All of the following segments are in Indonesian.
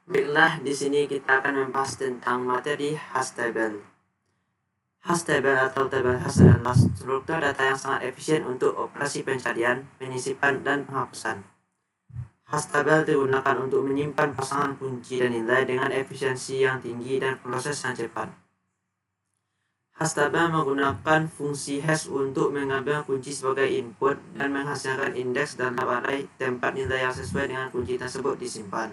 Baiklah, di sini kita akan membahas tentang materi hash table. Hash table atau tabel hash adalah struktur data yang sangat efisien untuk operasi pencarian, penyisipan, dan penghapusan. Hash table digunakan untuk menyimpan pasangan kunci dan nilai dengan efisiensi yang tinggi dan proses yang cepat. Hash table menggunakan fungsi hash untuk mengambil kunci sebagai input dan menghasilkan indeks dalam array tempat nilai yang sesuai dengan kunci tersebut disimpan.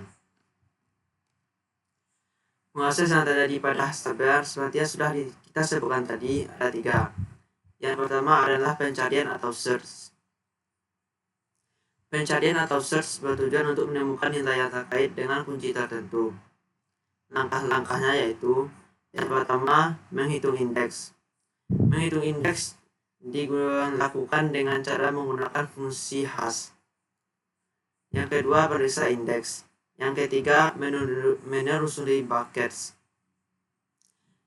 Proses yang terjadi pada hash table seperti yang sudah kita sebutkan tadi ada 3. Yang pertama adalah pencarian atau search. Pencarian atau search bertujuan untuk menemukan nilai yang terkait dengan kunci tertentu. Langkah-langkahnya yaitu yang pertama, menghitung indeks. Menghitung indeks dilakukan dengan cara menggunakan fungsi hash. Yang kedua, periksa indeks. Yang ketiga, menelusuri buckets.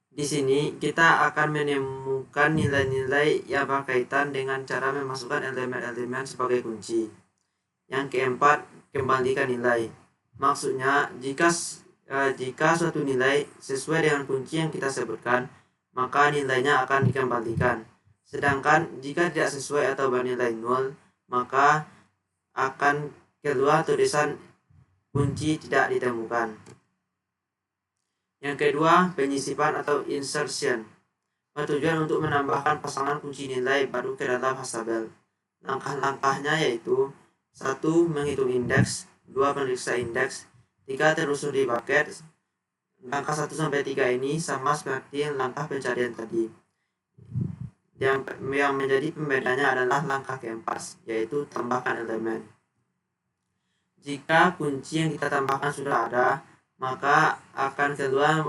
Di sini kita akan menemukan nilai-nilai yang berkaitan dengan cara memasukkan elemen-elemen sebagai kunci. Yang keempat, kembalikan nilai. Maksudnya, jika suatu nilai sesuai dengan kunci yang kita sebutkan, maka nilainya akan dikembalikan. Sedangkan jika tidak sesuai atau bernilai 0, maka akan keluar tulisan kunci tidak ditemukan. Yang kedua, penyisipan atau insertion. Bertujuan untuk menambahkan pasangan kunci nilai baru ke dalam hash table. Langkah-langkahnya yaitu 1. Menghitung indeks. 2. Periksa indeks. 3. Telusuri bucket. Langkah 1-3 ini sama seperti langkah pencarian tadi. Yang menjadi pembedanya adalah langkah keempat, yaitu tambahkan elemen. Jika kunci yang kita tambahkan sudah ada, maka akan keluar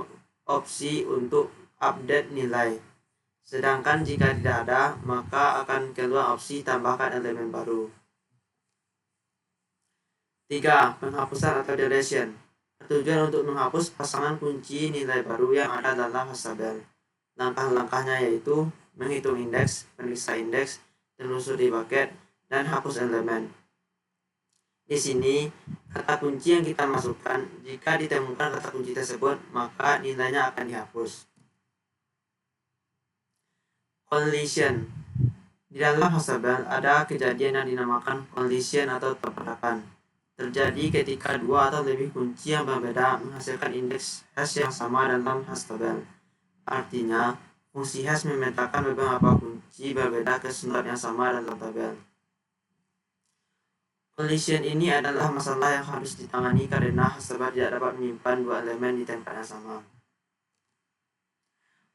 opsi untuk update nilai. Sedangkan jika tidak ada, maka akan keluar opsi tambahkan elemen baru. 3. Penghapusan atau deletion. Tujuan untuk menghapus pasangan kunci nilai baru yang ada dalam hash table. Langkah-langkahnya yaitu menghitung indeks, periksa indeks, telusuri bucket, dan hapus elemen. Di sini, kata kunci yang kita masukkan, jika ditemukan kata kunci tersebut, maka nilainya akan dihapus. Collision. Di dalam hash table ada kejadian yang dinamakan collision atau tabrakan. Terjadi ketika 2 atau lebih kunci yang berbeda menghasilkan indeks hash yang sama dalam hash table. Artinya, fungsi hash memetakan beberapa kunci berbeda ke slot yang sama dalam tabel. Collision ini adalah masalah yang harus ditangani karena hash table tidak dapat menyimpan 2 elemen di tempat yang sama.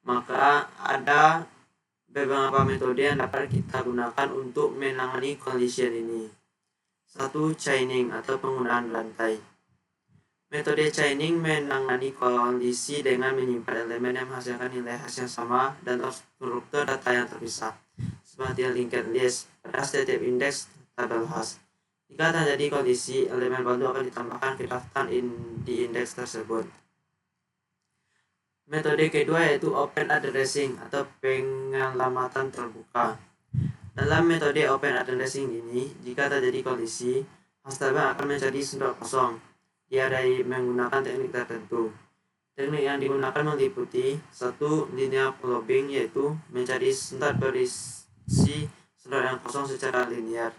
Maka ada beberapa metode yang dapat kita gunakan untuk menangani collision ini. 1. Chaining atau penggunaan rantai. Metode chaining menangani kondisi dengan menyimpan elemen yang menghasilkan nilai hash yang sama dan struktur data yang terpisah, seperti linked list pada setiap indeks tabel hash. Jika terjadi kondisi, elemen baru akan ditambahkan ke daftar di indeks tersebut. Metode kedua yaitu open addressing atau penyelamatan terbuka. Dalam metode open addressing ini, jika terjadi kondisi, hash table akan menjadi slot kosong. Diadai menggunakan teknik tertentu. Teknik yang digunakan meliputi 1. Linear probing, yaitu mencari slot berisi slot yang kosong secara linear.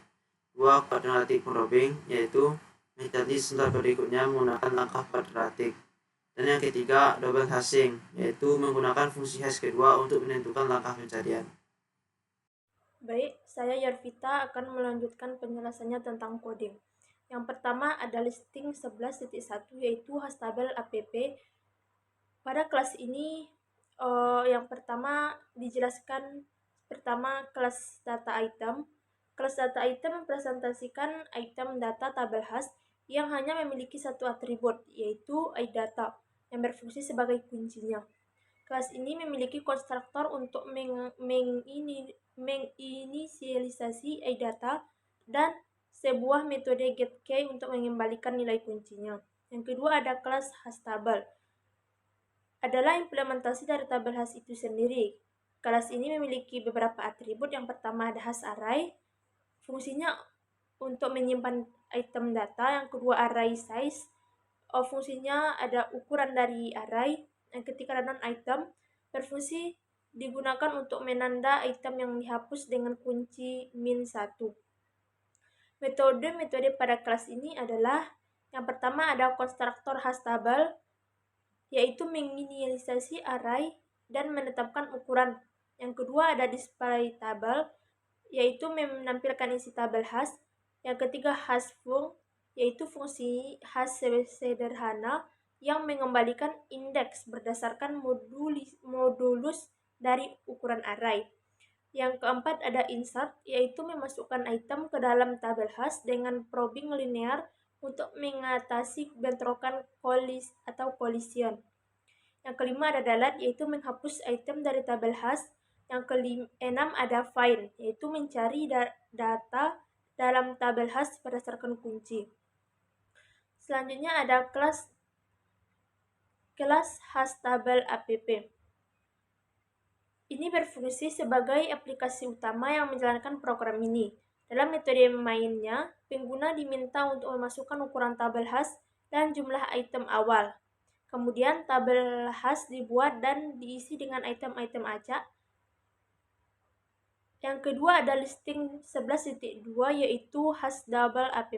2. Quadratic probing, yaitu mencari slot berikutnya menggunakan langkah kuadratik. Dan yang ketiga, double hashing, yaitu menggunakan fungsi hash kedua untuk menentukan langkah pencarian. Baik, saya Yarvita akan melanjutkan penjelasannya tentang coding. Yang pertama ada listing 11.1 yaitu hash table app. Pada kelas ini yang pertama dijelaskan kelas data item. Kelas data item mempresentasikan item data tabel hash yang hanya memiliki satu atribut, yaitu iData, yang berfungsi sebagai kuncinya. Kelas ini memiliki konstruktor untuk menginisialisasi iData dan sebuah metode getKey untuk mengembalikan nilai kuncinya. Yang kedua ada kelas hashTable. Adalah implementasi dari tabel hash itu sendiri. Kelas ini memiliki beberapa atribut. Yang pertama ada hash array. Fungsinya untuk menyimpan item data. Yang kedua array size. fungsinya ada ukuran dari array. Yang ketiga ada non-item, berfungsi digunakan untuk menanda item yang dihapus dengan kunci -1. Metode pada kelas ini adalah yang pertama ada konstruktor hastable, yaitu menginisialisasi array dan menetapkan ukuran. Yang kedua ada display table, yaitu menampilkan isi tabel hash. Yang ketiga hashFunc, yaitu fungsi hash sederhana yang mengembalikan indeks berdasarkan modulus dari ukuran array. Yang keempat ada insert, yaitu memasukkan item ke dalam tabel hash dengan probing linear untuk mengatasi bentrokan collision. Yang kelima ada delete, yaitu menghapus item dari tabel hash. Yang keenam ada find, yaitu mencari data dalam tabel hash berdasarkan kunci. Selanjutnya ada kelas hastable app. Ini berfungsi sebagai aplikasi utama yang menjalankan program ini. Dalam metode mainnya, pengguna diminta untuk memasukkan ukuran tabel hash dan jumlah item awal. Kemudian tabel hash dibuat dan diisi dengan item-item acak. Yang kedua ada listing 11.2, yaitu hastable app.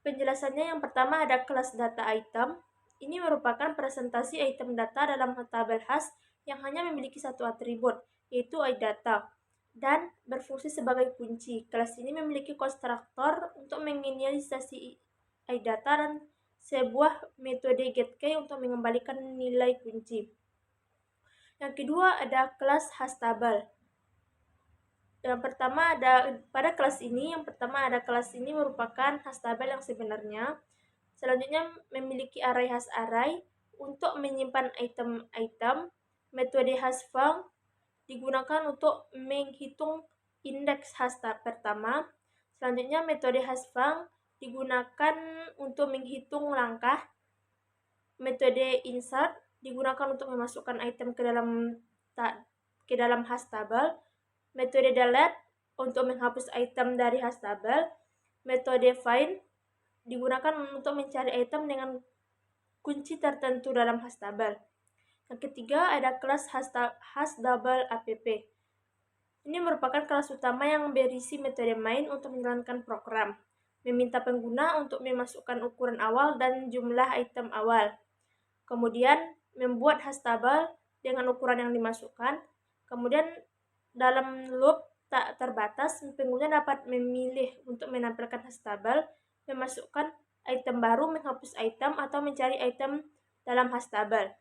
Penjelasannya yang pertama ada kelas data item. Ini merupakan presentasi item data dalam tabel hash yang hanya memiliki satu atribut, yaitu iData, dan berfungsi sebagai kunci. Kelas ini memiliki konstruktor untuk menginisialisasi iData dan sebuah metode getKey untuk mengembalikan nilai kunci. Yang kedua ada kelas hastable. Yang pertama pada kelas ini merupakan hastable yang sebenarnya. Selanjutnya memiliki array hash array untuk menyimpan item-item. Metode hashFunc digunakan untuk menghitung indeks hash pertama. Selanjutnya metode hashFunc digunakan untuk menghitung langkah. Metode insert digunakan untuk memasukkan item ke dalam hastable. Metode delete untuk menghapus item dari hastable. Metode find digunakan untuk mencari item dengan kunci tertentu dalam hastable. Yang ketiga ada kelas hastable app. Ini merupakan kelas utama yang berisi metode main untuk menjalankan program, meminta pengguna untuk memasukkan ukuran awal dan jumlah item awal. Kemudian membuat hastable dengan ukuran yang dimasukkan. Kemudian dalam loop tak terbatas, pengguna dapat memilih untuk menampilkan hastable, memasukkan item baru, menghapus item, atau mencari item dalam hastable.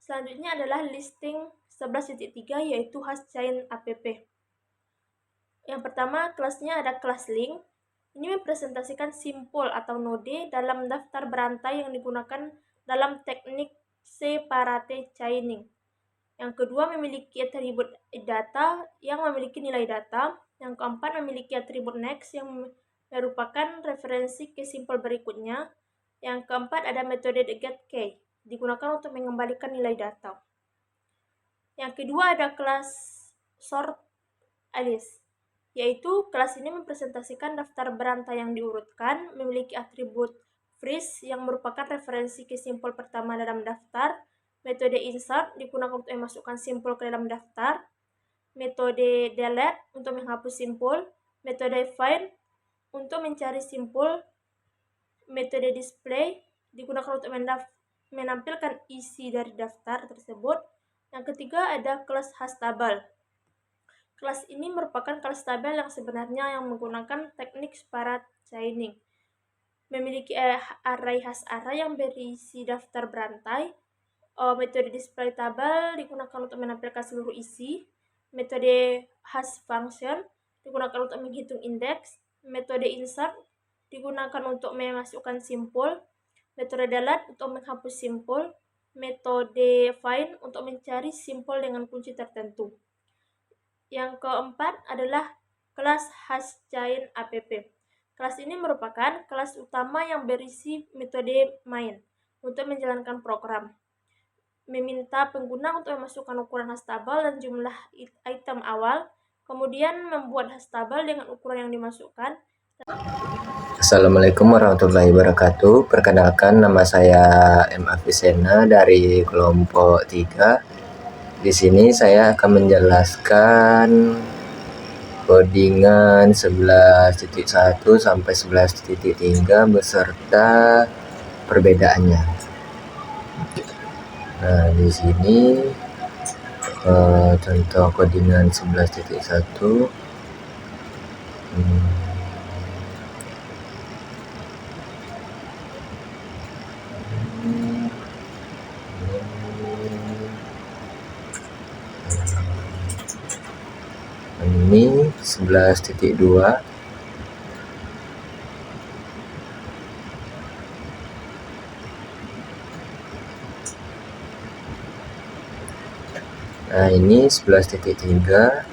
Selanjutnya adalah listing 11.3, yaitu hashchain app. Yang pertama kelasnya ada kelas link. Ini mempresentasikan simpul atau node dalam daftar berantai yang digunakan dalam teknik separate chaining. Yang kedua memiliki atribut data yang memiliki nilai data. Yang keempat memiliki atribut next yang merupakan referensi ke simpul berikutnya. Yang keempat ada metode getKey, digunakan untuk mengembalikan nilai data. Yang kedua ada kelas sortList, yaitu kelas ini mempresentasikan daftar berantai yang diurutkan, memiliki atribut freeze yang merupakan referensi ke simpul pertama dalam daftar. Metode insert digunakan untuk memasukkan simpul ke dalam daftar. Metode delete untuk menghapus simpul. Metode find untuk mencari simpul. Metode display digunakan untuk menampilkan isi dari daftar tersebut. Yang ketiga ada kelas hastable. Kelas ini merupakan kelas tabel yang sebenarnya yang menggunakan teknik separate chaining. Memiliki array hash array yang berisi daftar berantai. Metode display table digunakan untuk menampilkan seluruh isi. Metode hash function digunakan untuk menghitung indeks. Metode insert digunakan untuk memasukkan simpul. Metode delete untuk menghapus simpul. Metode find untuk mencari simpul dengan kunci tertentu. Yang keempat adalah kelas hashchain app. Kelas ini merupakan kelas utama yang berisi metode main untuk menjalankan program, meminta pengguna untuk memasukkan ukuran hastable dan jumlah item awal, kemudian membuat hastable dengan ukuran yang dimasukkan, Assalamualaikum warahmatullahi wabarakatuh. Perkenalkan, nama saya M. Afisena dari kelompok 3. Di sini saya akan menjelaskan codingan 11.1 sampai 11.3 beserta perbedaannya. Nah, di sini contoh codingan 11.1. Ini 11.2. Nah, ini 11.3.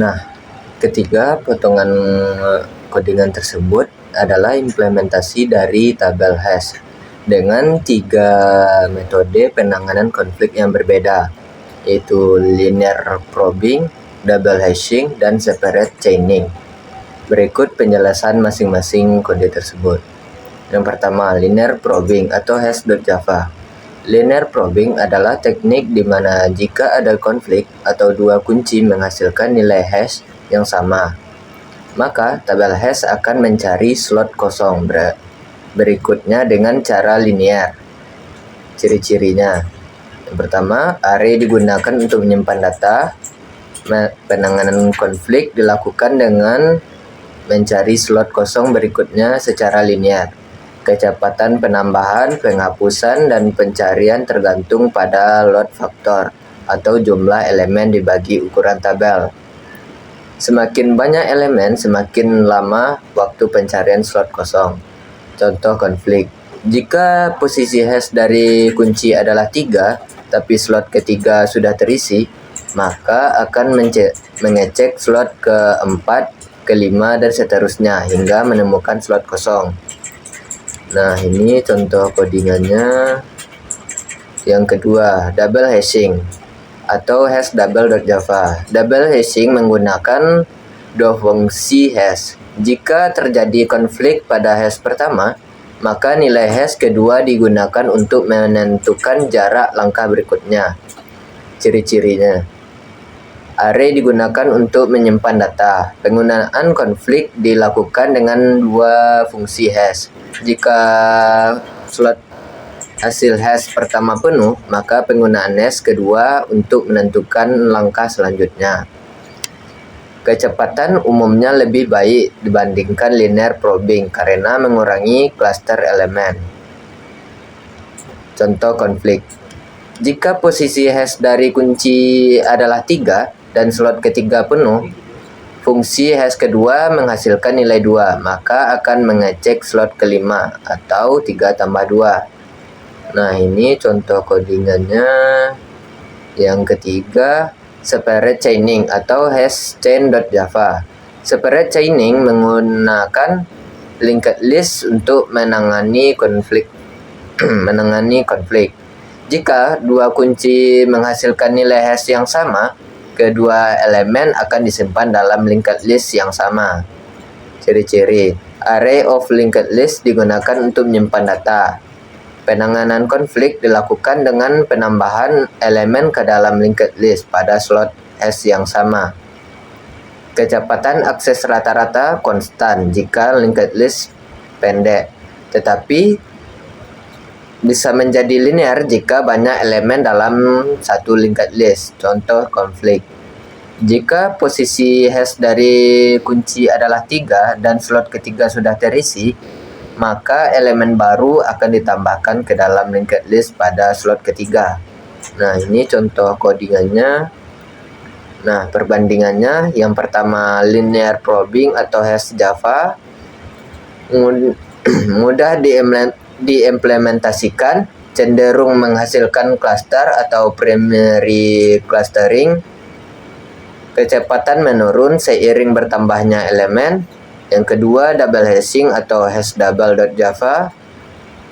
Nah, ketiga potongan codingan tersebut adalah implementasi dari tabel hash dengan 3 metode penanganan konflik yang berbeda, yaitu linear probing, double hashing, dan separate chaining. Berikut penjelasan masing-masing kode tersebut. Yang pertama, linear probing atau hash.java. Linear probing adalah teknik di mana jika ada konflik atau dua kunci menghasilkan nilai hash yang sama, maka tabel hash akan mencari slot kosong berikutnya dengan cara linear. Ciri-cirinya: yang pertama, array digunakan untuk menyimpan data. Penanganan konflik dilakukan dengan mencari slot kosong berikutnya secara linear. Kecepatan penambahan, penghapusan, dan pencarian tergantung pada load factor atau jumlah elemen dibagi ukuran tabel. Semakin banyak elemen, semakin lama waktu pencarian slot kosong. Contoh konflik: jika posisi hash dari kunci adalah 3, tapi slot ketiga sudah terisi, maka akan mengecek slot ke-4, ke-5, dan seterusnya hingga menemukan slot kosong. Nah, ini contoh codingannya. Yang kedua, double hashing atau hash double.java. Double hashing menggunakan dua fungsi hash. Jika terjadi konflik pada hash pertama, maka nilai hash kedua digunakan untuk menentukan jarak langkah berikutnya. Ciri-cirinya: array digunakan untuk menyimpan data. Penggunaan konflik dilakukan dengan dua fungsi hash. Jika slot hasil hash pertama penuh, maka penggunaan hash kedua untuk menentukan langkah selanjutnya. Kecepatan umumnya lebih baik dibandingkan linear probing karena mengurangi klaster elemen. Contoh konflik: jika posisi hash dari kunci adalah 3 dan slot ketiga penuh, fungsi hash kedua menghasilkan nilai 2, maka akan mengecek slot ke-5 atau 3 tambah 2. Nah, ini contoh codingannya. Yang ketiga, separate chaining atau hash chain.java. Separate chaining menggunakan linked list untuk menangani konflik. Jika dua kunci menghasilkan nilai hash yang sama, kedua elemen akan disimpan dalam linked list yang sama. Ciri-ciri: array of linked list digunakan untuk menyimpan data. Penanganan konflik dilakukan dengan penambahan elemen ke dalam linked list pada slot hash yang sama. Kecepatan akses rata-rata konstan jika linked list pendek, tetapi bisa menjadi linear jika banyak elemen dalam satu linked list. Contoh konflik: jika posisi hash dari kunci adalah 3 dan slot ketiga sudah terisi, maka elemen baru akan ditambahkan ke dalam linked list pada slot ketiga. Nah, ini contoh codingannya. Nah, perbandingannya: yang pertama, linear probing atau hash Java mudah diimplementasikan, cenderung menghasilkan cluster atau primary clustering. Kecepatan menurun seiring bertambahnya elemen. Yang kedua, double hashing atau hash double.java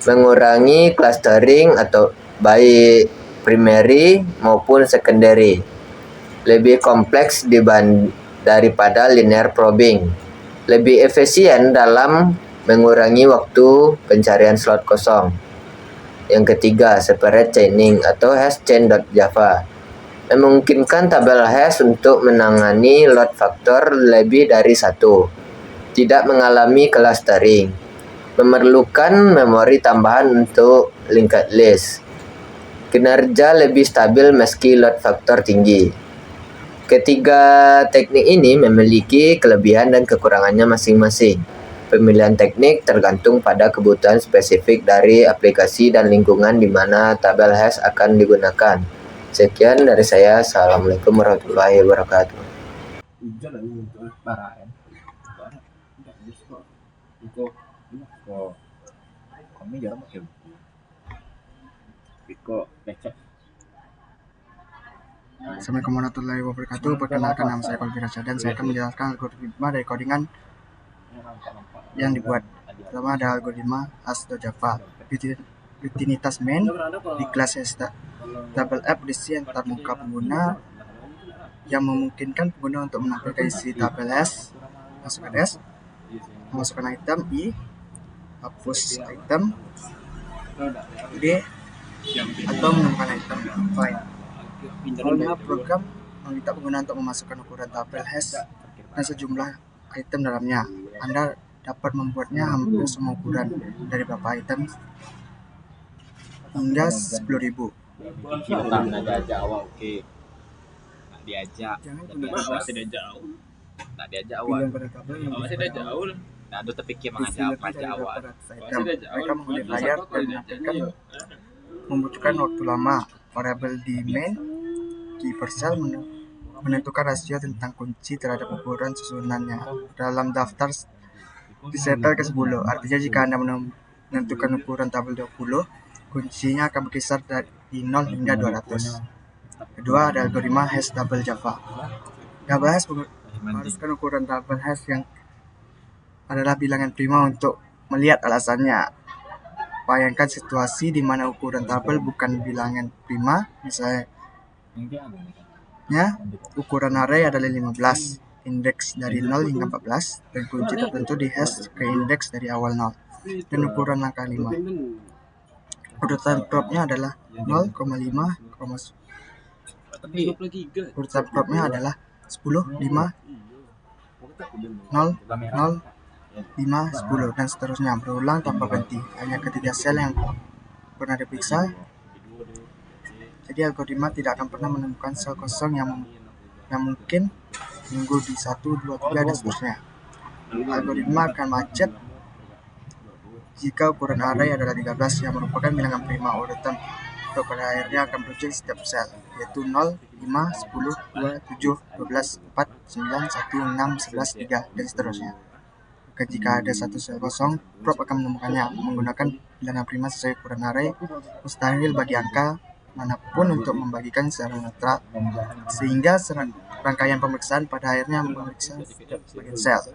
mengurangi clustering atau baik primary maupun secondary. Lebih kompleks daripada linear probing. Lebih efisien dalam mengurangi waktu pencarian slot kosong. Yang ketiga, separate chaining atau hash chain.java memungkinkan tabel hash untuk menangani load factor lebih dari satu, tidak mengalami clustering, memerlukan memori tambahan untuk linked list, kinerja lebih stabil meski load factor tinggi. Ketiga teknik ini memiliki kelebihan dan kekurangannya masing-masing. Pemilihan teknik tergantung pada kebutuhan spesifik dari aplikasi dan lingkungan di mana tabel hash akan digunakan. Sekian dari saya. Assalamualaikum warahmatullahi wabarakatuh. Hujan lagi untuk parah kan. Enggak bisa kok. Kok kami jarang pakai buku. Kok lecet. Assalamualaikum warahmatullahi wabarakatuh. Perkenalkan, nama saya Kolbi Rasyad dan saya akan menjelaskan algoritma dari codingan yang dibuat. Pertama ada algoritma hash.java. Rutinitas main di kelas double app berisi antarmuka pengguna yang memungkinkan pengguna untuk menampilkan isi tabel hash, masukkan S, memasukkan item I, hapus item D, atau menemukan item find. Awalnya program meminta pengguna untuk memasukkan ukuran tabel hash dan sejumlah item dalamnya. Anda dapat membuatnya hampir semua ukuran dari beberapa item hingga 10.000. Kita diajak awal, oke. Tak diajak. Jangan Tapi gunakan masih diajak awal. Tak diajak awal. pilihan pada tabel yang Masih diajak awal. Nah, ada terpikir mengajak lebih dari awal. beberapa ratus item. Mereka mengundik layar dan menampilkan membutuhkan waktu lama. Variabel di main key per cell menentukan rasio tentang kunci terhadap ukuran susunannya. Dalam daftar disetel ke 10. Artinya jika Anda menentukan ukuran tabel 20, kuncinya akan berkisar dari 0 hingga 200. Kedua ada algoritma hash double java. Double hash mengharuskan ukuran tabel hash yang adalah bilangan prima untuk melihat alasannya. Bayangkan situasi di mana ukuran tabel bukan bilangan prima, misalnya ukuran array adalah 15, indeks dari 0 hingga 14, dan kunci tertentu di hash ke indeks dari awal 0, dan ukuran langkah 5. Urutan propnya adalah 0,5, urutan propnya adalah 10, 5, 0, 0, 5, 10, dan seterusnya, berulang tanpa berhenti. Hanya ketiga sel yang pernah diperiksa. Jadi algoritma tidak akan pernah menemukan sel kosong yang mungkin menunggu di 1, 2, 3, dan seterusnya. Algoritma akan macet jika ukuran array adalah 13 yang merupakan bilangan prima. Urutan untuk pada akhirnya akan muncul setiap sel, yaitu 0, 5, 10, 2, 7, 12, 4, 9, 1, 6, 11, 3, dan seterusnya. Maka jika ada satu sel kosong, prop akan menemukannya menggunakan bilangan prima sesuai ukuran array. Mustahil bagi angka manapun untuk membagikan secara netral, sehingga rangkaian pemeriksaan pada akhirnya memeriksa setiap bagian sel.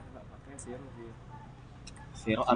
Zero